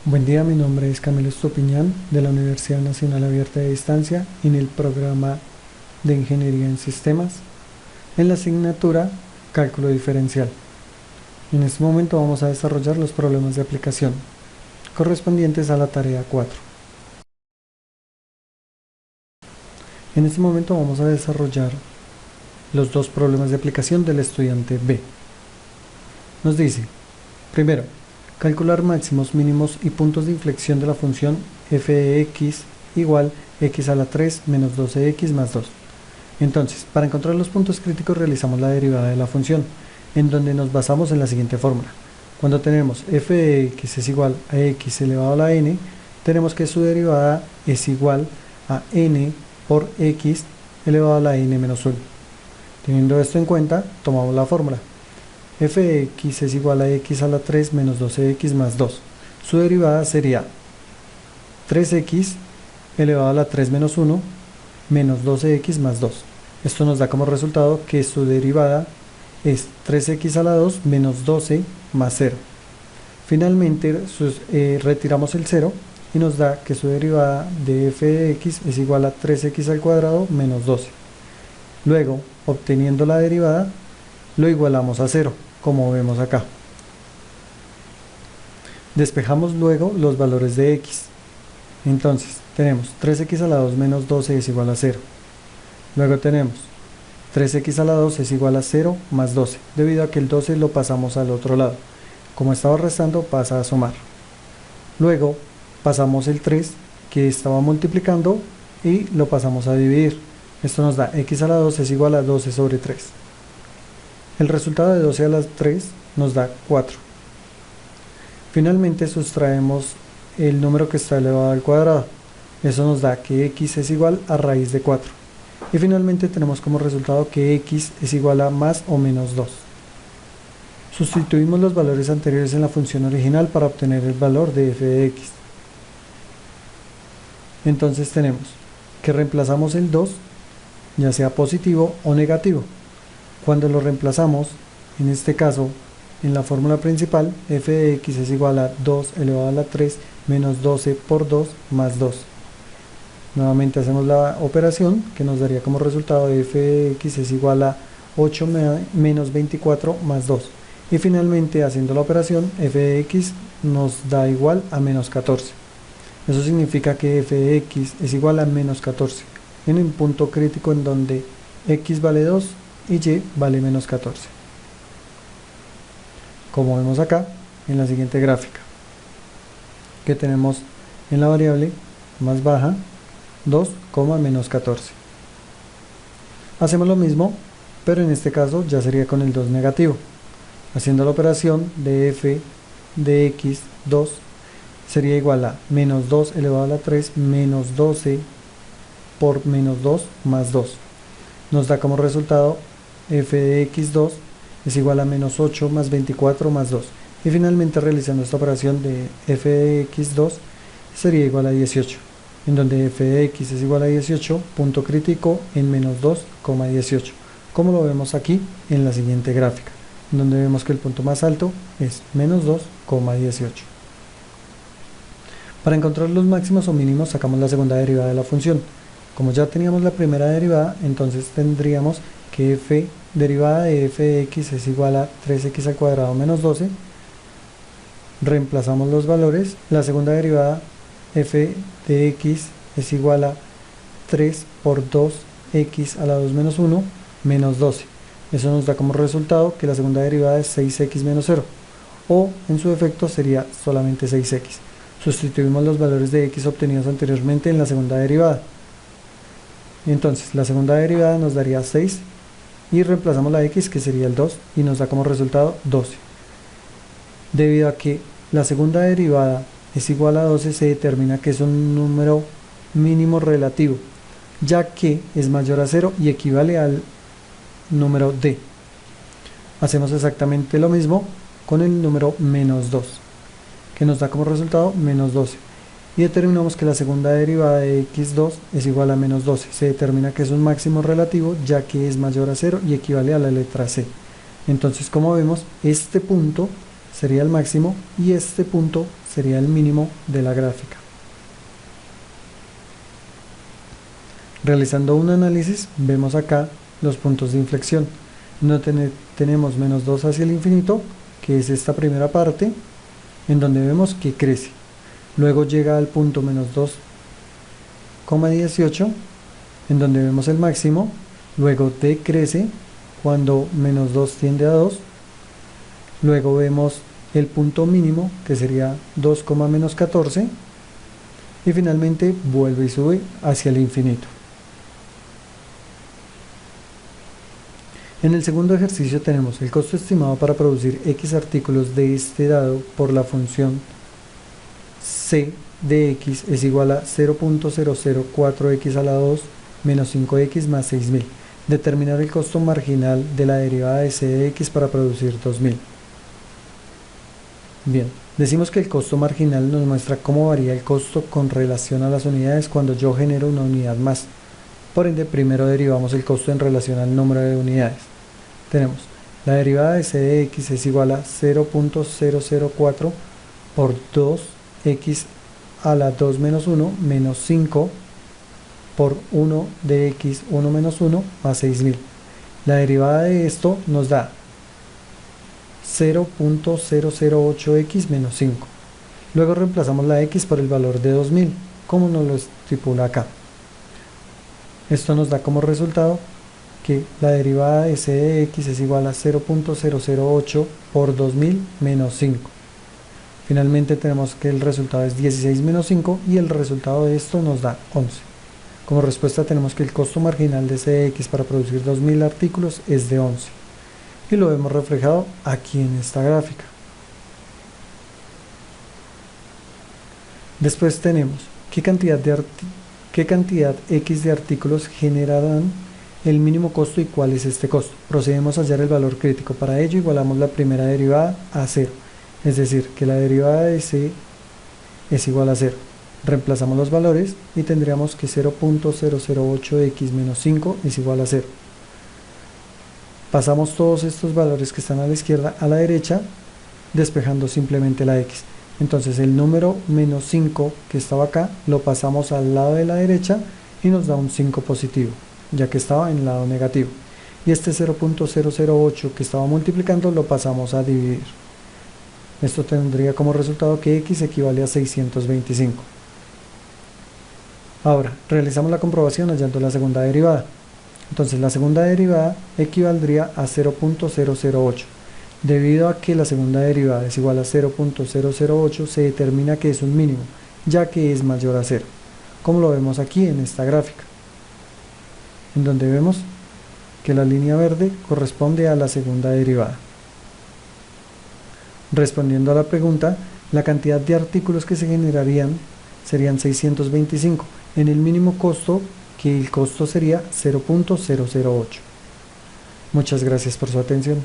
Buen día, mi nombre es Camilo Estupiñán de la Universidad Nacional Abierta de Distancia en el programa de Ingeniería en Sistemas en la asignatura Cálculo Diferencial. En este momento vamos a desarrollar los problemas de aplicación correspondientes a la tarea 4. En este momento vamos a desarrollar los dos problemas de aplicación del estudiante B. Nos dice, primero, calcular máximos, mínimos y puntos de inflexión de la función f de x igual x a la 3 menos 12x más 2. Entonces, para encontrar los puntos críticos realizamos la derivada de la función, en donde nos basamos en la siguiente fórmula. Cuando tenemos f de x es igual a x elevado a la n, tenemos que su derivada es igual a n por x elevado a la n menos 1. Teniendo esto en cuenta, tomamos la fórmula. F de x es igual a x a la 3 menos 12x más 2. Su derivada sería 3x elevado a la 3 menos 1 menos 12x más 2. Esto nos da como resultado que su derivada es 3x a la 2 menos 12 más 0. Finalmente retiramos el 0 y nos da que su derivada de f de x es igual a 3x al cuadrado menos 12. Luego, obteniendo la derivada, lo igualamos a 0, como vemos acá. Despejamos luego los valores de x. Entonces, tenemos 3x a la 2 menos 12 es igual a 0. Luego tenemos 3x a la 2 es igual a 0 más 12, debido a que el 12 lo pasamos al otro lado. Como estaba restando, pasa a sumar. Luego, pasamos el 3, que estaba multiplicando, y lo pasamos a dividir. Esto nos da x a la 2 es igual a 12 sobre 3. El resultado de 12 a la 3 nos da 4. Finalmente sustraemos el número que está elevado al cuadrado. Eso nos da que x es igual a raíz de 4. Y finalmente tenemos como resultado que x es igual a más o menos 2. Sustituimos los valores anteriores en la función original para obtener el valor de f de x. Entonces tenemos que reemplazamos el 2, ya sea positivo o negativo. Cuando lo reemplazamos, en este caso, en la fórmula principal, f de x es igual a 2 elevado a la 3 menos 12 por 2 más 2. Nuevamente hacemos la operación que nos daría como resultado de f de x es igual a 8 menos 24 más 2. Y finalmente, haciendo la operación, f de x nos da igual a menos 14. Eso significa que f de x es igual a menos 14, en un punto crítico en donde x vale 2 y y vale menos 14. Como vemos acá en la siguiente gráfica, que tenemos en la variable más baja 2, menos 14. Hacemos lo mismo, pero en este caso ya sería con el 2 negativo. Haciendo la operación de f de x 2 sería igual a menos 2 elevado a la 3 menos 12 por menos 2 más 2. Nos da como resultado f de x2 es igual a menos 8 más 24 más 2. Y finalmente, realizando esta operación de f de x2 sería igual a 18, en donde f de x es igual a 18, punto crítico en menos 2, 18, como lo vemos aquí en la siguiente gráfica, donde vemos que el punto más alto es menos 2, 18. Para encontrar los máximos o mínimos sacamos la segunda derivada de la función. Como ya teníamos la primera derivada, entonces tendríamos que f derivada de f de x es igual a 3x al cuadrado menos 12. Reemplazamos los valores. La segunda derivada, f de x es igual a 3 por 2x a la 2 menos 1 menos 12. Eso nos da como resultado que la segunda derivada es 6x menos 0, o en su defecto sería solamente 6x. Sustituimos los valores de x obtenidos anteriormente en la segunda derivada. Entonces la segunda derivada nos daría 6 y reemplazamos la x, que sería el 2, y nos da como resultado 12. Debido a que la segunda derivada es igual a 12, se determina que es un número mínimo relativo, ya que es mayor a 0 y equivale al número d. Hacemos exactamente lo mismo con el número menos 2, que nos da como resultado menos 12. Y determinamos que la segunda derivada de x2 es igual a menos 12. Se determina que es un máximo relativo, ya que es mayor a 0 y equivale a la letra C. Entonces, como vemos, este punto sería el máximo y este punto sería el mínimo de la gráfica. Realizando un análisis, vemos acá los puntos de inflexión. No tenemos menos 2 hacia el infinito, que es esta primera parte, en donde vemos que crece. Luego llega al punto menos 2,18, en donde vemos el máximo. Luego decrece cuando menos 2 tiende a 2. Luego vemos el punto mínimo, que sería 2,14. Y finalmente vuelve y sube hacia el infinito. En el segundo ejercicio tenemos el costo estimado para producir X artículos de este dado por la función C de X es igual a 0.004x a la 2 menos 5x más 6000. Determinar el costo marginal de la derivada de C de X para producir 2000. Bien, decimos que el costo marginal nos muestra cómo varía el costo con relación a las unidades cuando yo genero una unidad más. Por ende, primero derivamos el costo en relación al número de unidades. Tenemos la derivada de C de X es igual a 0.004 por 2x a la 2 menos 1 menos 5 por 1 de x 1 menos 1 más 6000. La derivada de esto nos da 0.008x menos 5. Luego reemplazamos la x por el valor de 2000, como nos lo estipula acá. Esto nos da como resultado que la derivada de C de X es igual a 0.008 por 2000 menos 5. Finalmente tenemos que el resultado es 16 menos 5 y el resultado de esto nos da 11. Como respuesta tenemos que el costo marginal de C de X para producir 2000 artículos es de 11. Y lo vemos reflejado aquí en esta gráfica. Después tenemos qué cantidad X de artículos generarán el mínimo costo y cuál es este costo. Procedemos a hallar el valor crítico. Para ello igualamos la primera derivada a 0, es decir, que la derivada de C es igual a 0. Reemplazamos los valores y tendríamos que 0.008x menos 5 es igual a 0. Pasamos todos estos valores que están a la izquierda a la derecha, despejando simplemente la x. Entonces el número menos 5 que estaba acá lo pasamos al lado de la derecha y nos da un 5 positivo, ya que estaba en el lado negativo. Y este 0.008 que estaba multiplicando lo pasamos a dividir. Esto tendría como resultado que x equivale a 625. Ahora, realizamos la comprobación hallando la segunda derivada. Entonces la segunda derivada equivaldría a 0.008. Debido a que la segunda derivada es igual a 0.008, se determina que es un mínimo, ya que es mayor a 0, como lo vemos aquí en esta gráfica, en donde vemos que la línea verde corresponde a la segunda derivada. Respondiendo a la pregunta, la cantidad de artículos que se generarían serían 625, en el mínimo costo, que el costo sería 0.008. Muchas gracias por su atención.